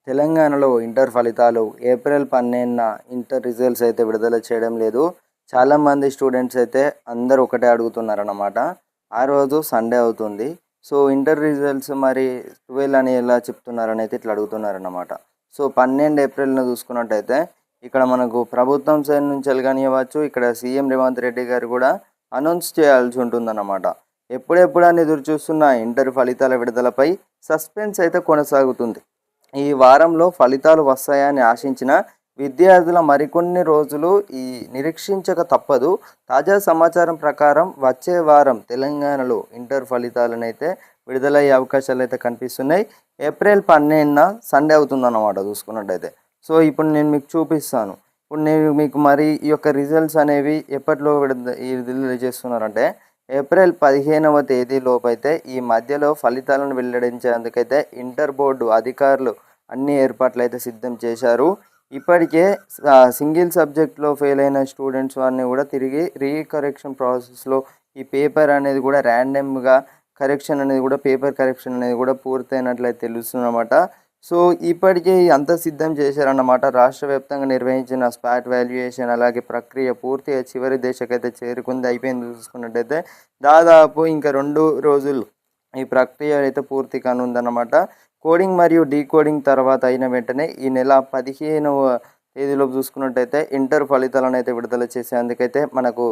తెలంగాణలో ఇంటర్ ఫలితాలు April 12న inter results అయితే విడుదల చేయడం లేదు. చాలామంది స్టూడెంట్స్ అయితే అందరూ ఒకటే అడుగుతున్నారన్నమాట. ఆ రోజు సండే అవుతుంది. సో, ఇంటర్ రిజల్ట్స్ మరి 12 అని ఎలా చెప్తున్నారని అయితే ఇట్లా అడుగుతున్నారన్నమాట. సో, 12 ఏప్రిల్‌న చూసుకున్నట్టయితే ఇక్కడ మనకు ప్రభుత్వం సైడ్ నుంచి కానివ్వచ్చు, ఇక్కడ సీఎం రేవంత్ రెడ్డి గారు కూడా అనౌన్స్ చేయాల్సి ఉంటుందన్నమాట. ఎప్పుడెప్పుడని ఎదురు చూస్తున్న ఇంటర్ ఫలితాల విడుదలపై సస్పెన్స్ అయితే కొనసాగుతుంది. ఈ వారంలో ఫలితాలు వస్తాయని ఆశించిన విద్యార్థుల మరికొన్ని రోజులు ఈ నిరీక్షించక తప్పదు. తాజా సమాచారం ప్రకారం వచ్చే వారం తెలంగాణలో ఇంటర్ ఫలితాలనైతే విడుదలయ్యే అవకాశాలు అయితే కనిపిస్తున్నాయి. ఏప్రిల్ 12న సండే అవుతుందన్నమాట చూసుకున్నట్టయితే. సో, ఇప్పుడు నేను మీకు చూపిస్తాను. ఇప్పుడు నేను మీకు మరి ఈ యొక్క రిజల్ట్స్ అనేవి ఎప్పట్లో విడుదల చేస్తున్నారంటే ఏప్రిల్ 15వ తేదీలోపైతే ఈ మధ్యలో ఫలితాలను వెల్లడించేందుకైతే ఇంటర్ బోర్డు అధికారులు అన్ని ఏర్పాట్లయితే సిద్ధం చేశారు. ఇప్పటికే సింగిల్ సబ్జెక్ట్లో ఫెయిల్ అయిన స్టూడెంట్స్ వారిని కూడా తిరిగి రీకరెక్షన్ ప్రాసెస్లో ఈ పేపర్ అనేది కూడా ర్యాండమ్గా కరెక్షన్ అనేది కూడా పేపర్ కరెక్షన్ అనేది కూడా పూర్తయినట్లయితే తెలుస్తుందన్నమాట. సో, ఇప్పటికే అంతా సిద్ధం చేశారన్నమాట. రాష్ట్ర వ్యాప్తంగా నిర్వహించిన స్పాట్ వాల్యుయేషన్ అలాగే ప్రక్రియ పూర్తిగా చివరి దశకైతే చేరుకుంది. అయిపోయింది చూసుకున్నట్టయితే దాదాపు ఇంకా 2 రోజులు ఈ ప్రక్రియ అయితే పూర్తి కానుందన్నమాట. కోడింగ్ మరియు డీకోడింగ్ తర్వాత అయిన వెంటనే ఈ నెల 15వ తేదీలోపు చూసుకున్నట్టయితే ఇంటర్ ఫలితాలను అయితే విడుదల చేసేందుకైతే మనకు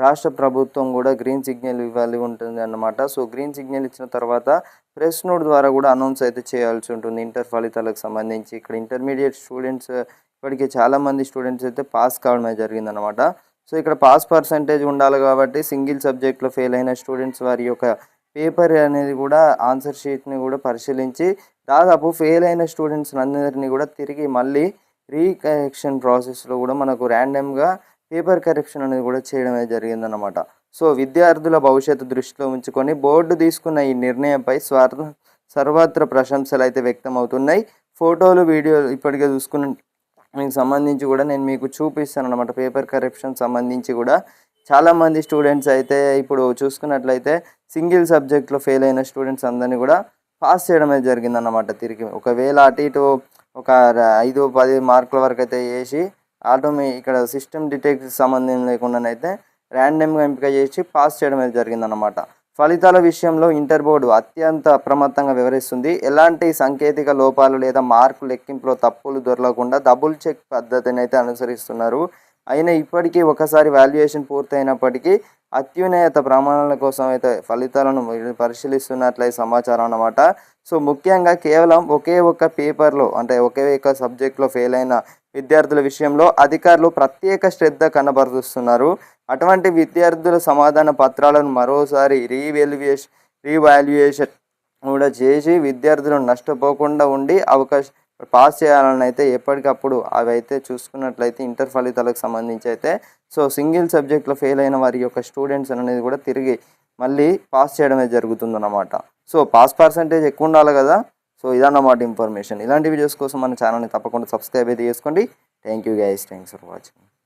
రాష్ట్ర ప్రభుత్వం కూడా గ్రీన్ సిగ్నల్ ఇవ్వాలి ఉంటుంది అన్నమాట. సో, గ్రీన్ సిగ్నల్ ఇచ్చిన తర్వాత ప్రెస్ నోట్ ద్వారా కూడా అనౌన్స్ అయితే చేయాల్సి ఉంటుంది ఇంటర్ ఫలితాలకు సంబంధించి. ఇక్కడ ఇంటర్మీడియట్ స్టూడెంట్స్ ఇప్పటికే చాలామంది స్టూడెంట్స్ అయితే పాస్ కావడమే జరిగిందనమాట. సో, ఇక్కడ పాస్ పర్సంటేజ్ ఉండాలి కాబట్టి సింగిల్ సబ్జెక్ట్లో ఫెయిల్ అయిన స్టూడెంట్స్ వారి యొక్క పేపర్ అనేది కూడా ఆన్సర్ షీట్ని కూడా పరిశీలించి దాదాపు ఫెయిల్ అయిన స్టూడెంట్స్ అందరినీ కూడా తిరిగి మళ్ళీ రీకరెక్షన్ ప్రాసెస్లో కూడా మనకు ర్యాండమ్గా పేపర్ కరెక్షన్ అనేది కూడా చేయడమే జరిగిందనమాట. సో, విద్యార్థుల భవిష్యత్తు దృష్టిలో ఉంచుకొని బోర్డు తీసుకున్న ఈ నిర్ణయంపై సర్వత్ర ప్రశంసలు అయితే వ్యక్తం అవుతున్నాయి. ఫోటోలు వీడియోలు ఇప్పటికే చూసుకున్న మీకు సంబంధించి కూడా నేను మీకు చూపిస్తాను అనమాట. పేపర్ కరెక్షన్ సంబంధించి కూడా చాలామంది స్టూడెంట్స్ అయితే ఇప్పుడు చూసుకున్నట్లయితే సింగిల్ సబ్జెక్ట్లో ఫెయిల్ అయిన స్టూడెంట్స్ అందరినీ కూడా పాస్ చేయడమే జరిగిందన్నమాట. తిరిగి ఒకవేళ అటు ఇటు ఒక 5-10 మార్కుల వరకు అయితే వేసి ఇక్కడ సిస్టమ్ డిటెక్ట్ సంబంధం లేకుండానైతే ర్యాండమ్గా ఎంపిక చేసి పాస్ చేయడమే జరిగిందన్నమాట. ఫలితాల విషయంలో ఇంటర్ బోర్డు అత్యంత అప్రమత్తంగా వివరిస్తుంది. ఎలాంటి సాంకేతిక లోపాలు లేదా మార్కు లెక్కింపులో తప్పులు దొరకకుండా డబుల్ చెక్ పద్ధతిని అయితే అనుసరిస్తున్నారు. అయినా ఇప్పటికీ ఒకసారి వాల్యుయేషన్ పూర్తయినప్పటికీ అత్యున్నత ప్రమాణాల కోసం అయితే ఫలితాలను పరిశీలిస్తున్నట్లయితే సమాచారం అన్నమాట. సో, ముఖ్యంగా కేవలం ఒకే ఒక్క పేపర్లో అంటే ఒకే ఒక్క సబ్జెక్ట్లో ఫెయిల్ అయిన విద్యార్థుల విషయంలో అధికారులు ప్రత్యేక శ్రద్ధ కనబరుస్తున్నారు. అటువంటి విద్యార్థుల సమాధాన పత్రాలను మరోసారి రీవాల్యుయేషన్ కూడా చేసి విద్యార్థులను నష్టపోకుండా ఉండి పాస్ చేయాలని అయితే ఎప్పటికప్పుడు అవి అయితే చూసుకున్నట్లయితే ఇంటర్ ఫలితాలకు సంబంధించి అయితే సో, సింగిల్ సబ్జెక్ట్లో ఫెయిల్ అయిన వారి యొక్క స్టూడెంట్స్ అనేది కూడా తిరిగి మళ్ళీ పాస్ చేయడమే జరుగుతుందన్నమాట. సో, పాస్ పర్సంటేజ్ ఎక్కువ ఉండాలి కదా. సో, ఇదన్నమాట ఇన్ఫర్మేషన్. ఇలాంటి వీడియోస్ కోసం మన ఛానల్ని తప్పకుండా సబ్స్క్రైబ్ అయితే చేసుకోండి. Thank you guys, thanks for watching.